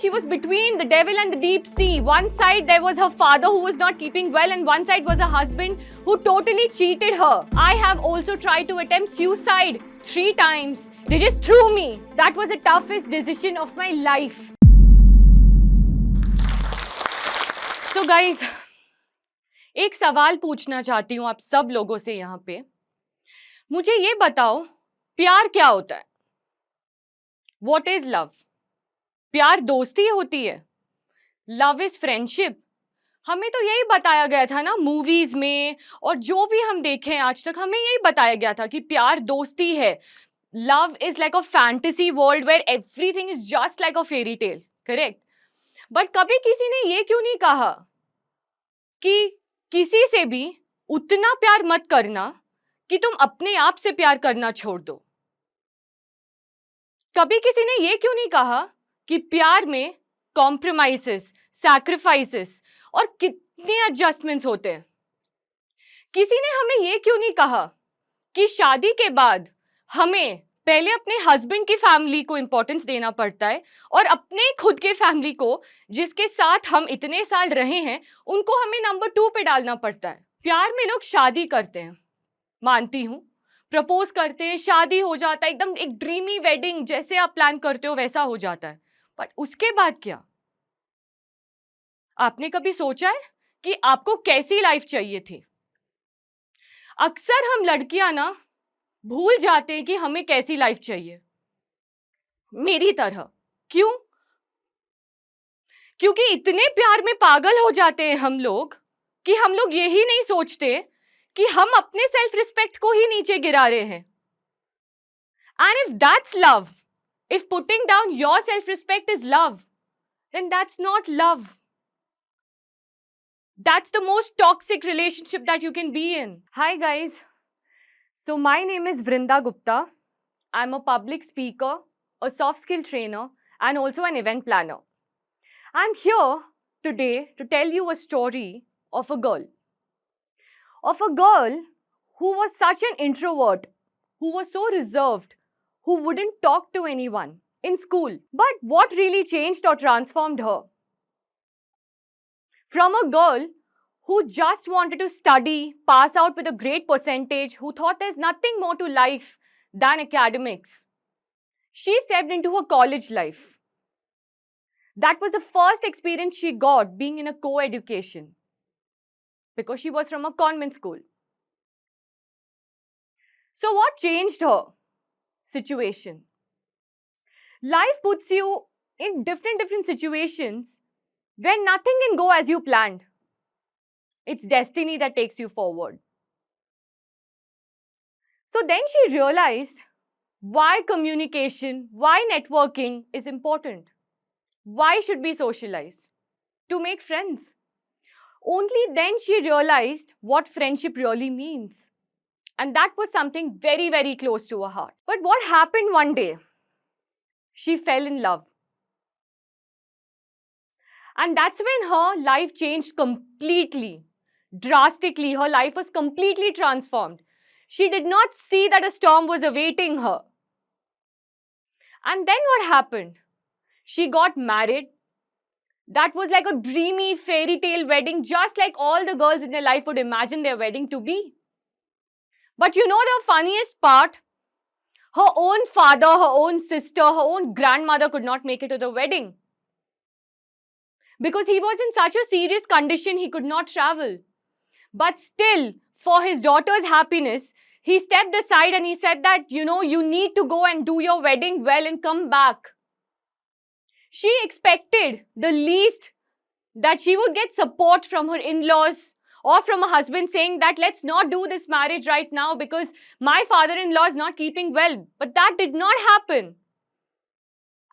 She was between the devil and the deep sea. One side there was her father who was not keeping well, and one side was her husband who totally cheated her. I have also tried to attempt suicide 3 times. They just threw me. That was the toughest decision of my life. So guys, एक सवाल पूछना चाहती हूँ आप सब लोगों से यहाँ पे. मुझे ये बताओ, प्यार क्या होता है? What is love? प्यार दोस्ती होती है. Love is friendship. हमें तो यही बताया गया था ना मूवीज में, और जो भी हम देखे हैं आज तक, हमें यही बताया गया था कि प्यार दोस्ती है. Love is like a fantasy world where everything is just like a fairy tale. Correct. But कभी किसी ने ये क्यों नहीं कहा कि किसी से भी उतना प्यार मत करना कि तुम अपने आप से प्यार करना छोड़ दो? कभी किसी ने ये क्यों नहीं कहा कि प्यार में कॉम्प्रोमाइजेस, सैक्रिफाइसेस और कितने एडजस्टमेंट्स होते हैं? किसी ने हमें ये क्यों नहीं कहा कि शादी के बाद हमें पहले अपने हस्बैंड की फैमिली को इंपॉर्टेंस देना पड़ता है और अपने खुद के फैमिली को, जिसके साथ हम इतने साल रहे हैं, उनको हमें नंबर 2 पे डालना पड़ता है. प्यार में लोग शादी करते हैं, मानती हूं, प्रपोज करते हैं, शादी हो जाता है, एकदम एक ड्रीमी वेडिंग जैसे आप प्लान करते हो वैसा हो जाता है. बट उसके बाद क्या? आपने कभी सोचा है कि आपको कैसी लाइफ चाहिए थी? अक्सर हम लड़कियां ना भूल जाते हैं कि हमें कैसी लाइफ चाहिए. मेरी तरह. क्यों? क्योंकि इतने प्यार में पागल हो जाते हैं हम लोग कि हम लोग यही नहीं सोचते कि हम अपने सेल्फ रिस्पेक्ट को ही नीचे गिरा रहे हैं. And if that's love, if putting down your self-respect is love, then that's not love. That's the most toxic relationship that you can be in. Hi guys. So my name is Vrinda Gupta. I'm a public speaker, a soft skill trainer, and also an event planner. I'm here today to tell you a story of a girl. Of a girl who was such an introvert, who was so reserved, who wouldn't talk to anyone in school. But what really changed or transformed her? From a girl who just wanted to study, pass out with a great percentage, who thought there's nothing more to life than academics, she stepped into her college life. That was the first experience she got being in a co-education, because she was from a convent school. So what changed her situation? Life puts you in different situations where nothing can go as you planned. It's destiny that takes you forward. So then she realized why communication, why networking is important. Why should we socialize? To make friends. Only then she realized what friendship really means. And that was something very close to her heart. But what happened one day? She fell in love. And that's when her life changed completely. Drastically, her life was completely transformed. She did not see that a storm was awaiting her. And then what happened? She got married. That was like a dreamy fairy tale wedding, just like all the girls in their life would imagine their wedding to be. But you know the funniest part? Her own father, her own sister, her own grandmother could not make it to the wedding. Because he was in such a serious condition, he could not travel. But still, for his daughter's happiness, he stepped aside and he said that, you need to go and do your wedding well and come back. She expected the least that she would get support from her in-laws or from her husband saying that let's not do this marriage right now because my father-in-law is not keeping well. But that did not happen.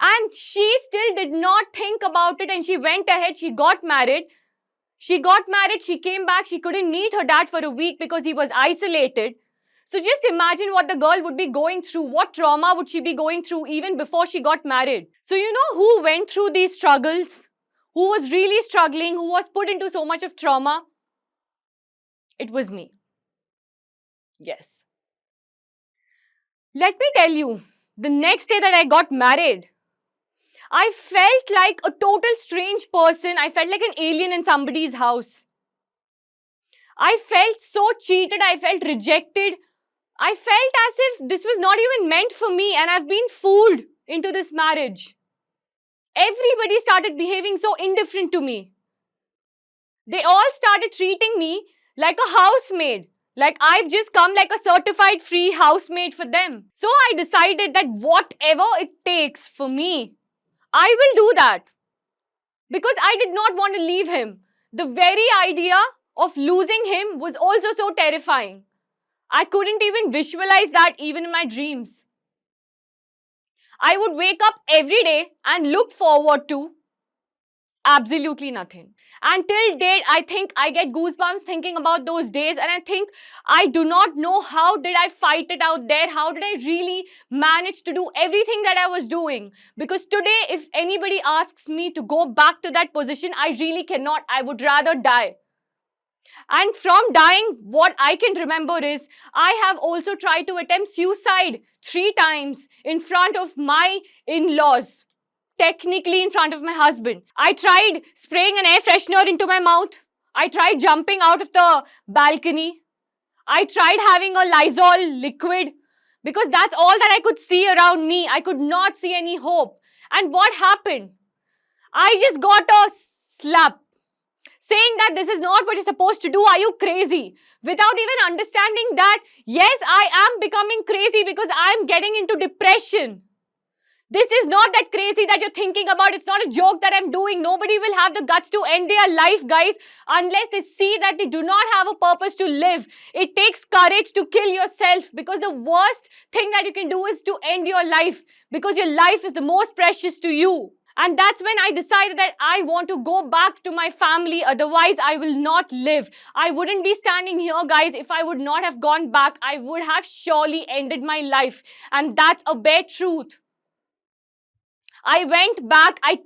And she still did not think about it, and she went ahead, she got married. She came back, she couldn't meet her dad for a week because he was isolated. So just imagine what the girl would be going through, what trauma would she be going through even before she got married. So you know who went through these struggles? Who was really struggling, who was put into so much of trauma? It was me. Yes. Let me tell you, the next day that I got married, I felt like a total strange person. I felt like an alien in somebody's house. I felt so cheated. I felt rejected. I felt as if this was not even meant for me and I've been fooled into this marriage. Everybody started behaving so indifferent to me. They all started treating me like a housemaid. Like I've just come like a certified free housemaid for them. So I decided that whatever it takes for me, I will do that. Because I did not want to leave him. The very idea of losing him was also so terrifying. I couldn't even visualize that even in my dreams. I would wake up every day and look forward to absolutely nothing. Until date, I think I get goosebumps thinking about those days, and I think I do not know how did I fight it out there. How did I really manage to do everything that I was doing? Because today, if anybody asks me to go back to that position, I really cannot. I would rather die. And from dying, what I can remember is I have also tried to attempt suicide 3 times in front of my in-laws. Technically in front of my husband. I tried spraying an air freshener into my mouth. I tried jumping out of the balcony. I tried having a Lysol liquid because that's all that I could see around me. I could not see any hope. And what happened? I just got a slap saying that this is not what you're supposed to do. Are you crazy? Without even understanding that, yes, I am becoming crazy because I'm getting into depression. This is not that crazy that you're thinking about. It's not a joke that I'm doing. Nobody will have the guts to end their life, guys, unless they see that they do not have a purpose to live. It takes courage to kill yourself because the worst thing that you can do is to end your life because your life is the most precious to you. And that's when I decided that I want to go back to my family. Otherwise, I will not live. I wouldn't be standing here, guys. If I would not have gone back, I would have surely ended my life. And that's a bare truth. I went back, I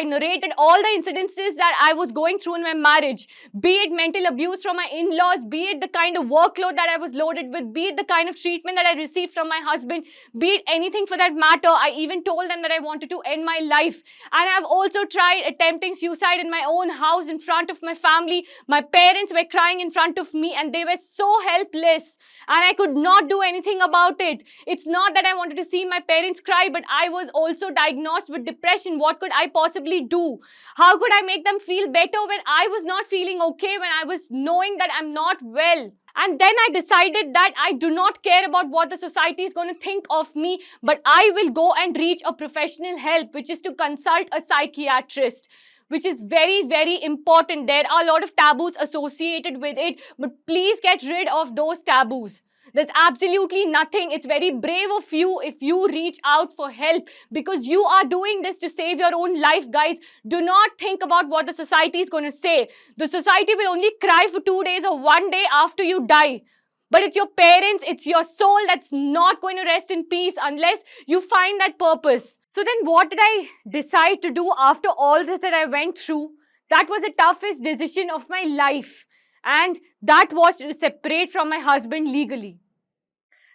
narrated all the incidences that I was going through in my marriage. Be it mental abuse from my in-laws, be it the kind of workload that I was loaded with, be it the kind of treatment that I received from my husband, be it anything for that matter. I even told them that I wanted to end my life. And I've also tried attempting suicide in my own house in front of my family. My parents were crying in front of me and they were so helpless. And I could not do anything about it. It's not that I wanted to see my parents cry, but I was also diagnosed with depression. What could I possibly do? How could I make them feel better when I was not feeling okay, when I was knowing that I'm not well? And then I decided that I do not care about what the society is going to think of me, but I will go and reach a professional help, which is to consult a psychiatrist, which is very, very important. There are a lot of taboos associated with it, but please get rid of those taboos. There's absolutely nothing. It's very brave of you if you reach out for help because you are doing this to save your own life, guys. Do not think about what the society is going to say. The society will only cry for 2 days or 1 day after you die. But it's your parents, it's your soul that's not going to rest in peace unless you find that purpose. So then what did I decide to do after all this that I went through? That was the toughest decision of my life. And that was to separate from my husband legally.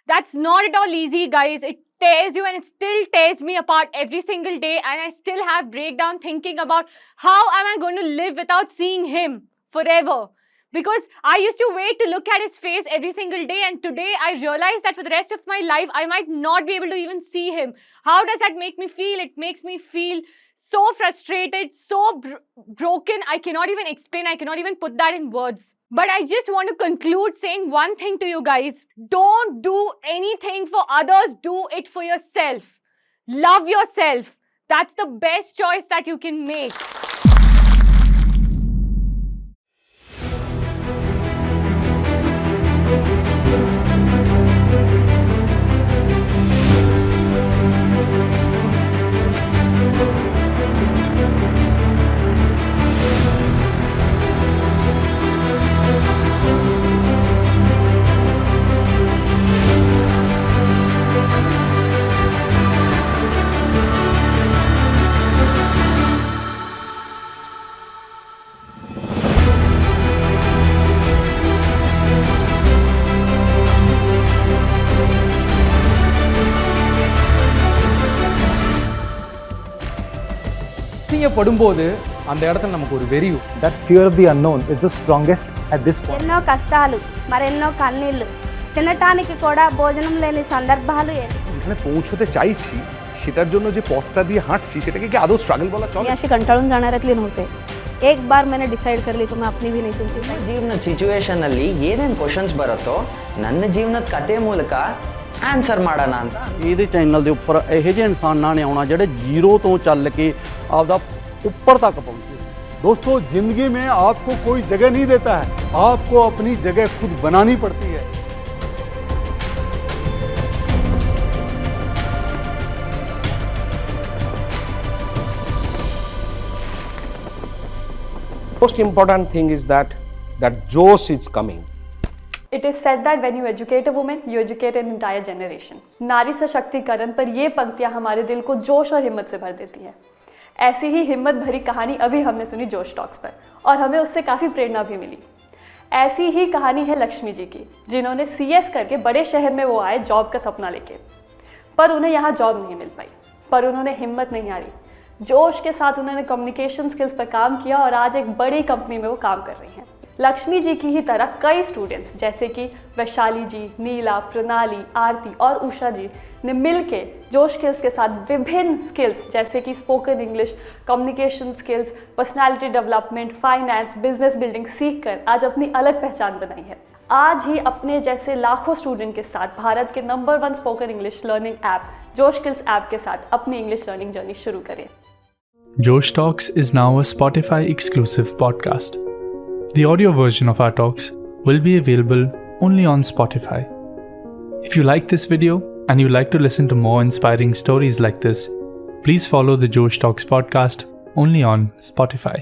That's not at all easy, guys. It tears you and it still tears me apart every single day. And I still have breakdown thinking about how am I going to live without seeing him forever. Because I used to wait to look at his face every single day. And today I realize that for the rest of my life, I might not be able to even see him. How does that make me feel? It makes me feel so frustrated, so broken. I cannot even explain. I cannot even put that in words. But I just want to conclude saying one thing to you guys. Don't do anything for others. Do it for yourself. Love yourself. That's the best choice that you can make. படும்போது அந்த இடத்துல நமக்கு ஒரு வெறி. That fear of the unknown is the strongest at this point. ఎన్నో కష్టాలు మరెన్నో కన్నీళ్ళు తినటానికి కూడా భోజనం లేని సందర్భాలు এখানে পৌঁছতে চাইছি সেটার জন্য যে পথটা দিয়ে হাঁটছি সেটাকে কি आदौ स्ट्रगल बोला चले? मी अशी कंटाळून जाणाऱ्यातली नव्हते. एक बार मैंने डिसाइड कर ली तो मैं अपनी भी नहीं सुनती. ಜೀವನದ ಸಿಚುವೇಶನ್ ಅಲ್ಲಿ ಏನೇನು ಕ್ವಶನ್ಸ್ ಬರುತ್ತೋ ನನ್ನ ಜೀವನದ ಕತೆ ಮೂಲಕ ਆਨਸਰ ਮਾੜਨ ಅಂತ ਇਹਦੇ ਚੈਨਲ ਦੇ ਉੱਪਰ ਇਹੋ ਜਿਹੇ ਇਨਸਾਨਾਂ ਨੇ ਆਉਣਾ ਜਿਹੜੇ ਜ਼ੀਰੋ ਤੋਂ ਚੱਲ ਕੇ ਆਪਦਾ ਉੱਪਰ ਤੱਕ ਪਹੁੰਚੇ. दोस्तों, जिंदगी में आपको कोई जगह नहीं देता है, आपको अपनी जगह खुद बनानी पड़ती है. Most important thing is that Josh is coming. It is said that when you educate a woman, you educate an entire generation. नारी सशक्तिकरण पर ये पंक्तियां हमारे दिल को जोश और हिम्मत से भर देती हैं. ऐसी ही हिम्मत भरी कहानी अभी हमने सुनी जोश टॉक्स पर और हमें उससे काफ़ी प्रेरणा भी मिली. ऐसी ही कहानी है लक्ष्मी जी की, जिन्होंने CS करके बड़े शहर में वो आए जॉब का सपना लेके, पर उन्हें यहाँ जॉब नहीं मिल पाई. पर उन्होंने हिम्मत नहीं हारी. जोश के साथ उन्होंने कम्युनिकेशन स्किल्स पर काम किया और आज एक बड़ी कंपनी में वो काम कर रही हैं. लक्ष्मी जी की ही तरह कई स्टूडेंट्स जैसे कि वैशाली जी, नीला, प्रणाली, आरती और उषा जी ने मिलके जोश स्किल्स के साथ विभिन्न स्किल्स जैसे कि spoken English, communication skills, personality development, finance, business building सीख कर आज अपनी अलग पहचान बनाई है. आज ही अपने जैसे लाखों स्टूडेंट के साथ भारत के number 1 spoken English learning app जोश स्किल्स ऐप के साथ अपनी इंग्लिश लर्निंग जर्नी शुरू करें. Josh Talks is now a Spotify exclusive podcast. The audio version of our talks will be available only on Spotify. If you like this video and you like to listen to more inspiring stories like this, please follow the Josh Talks podcast only on Spotify.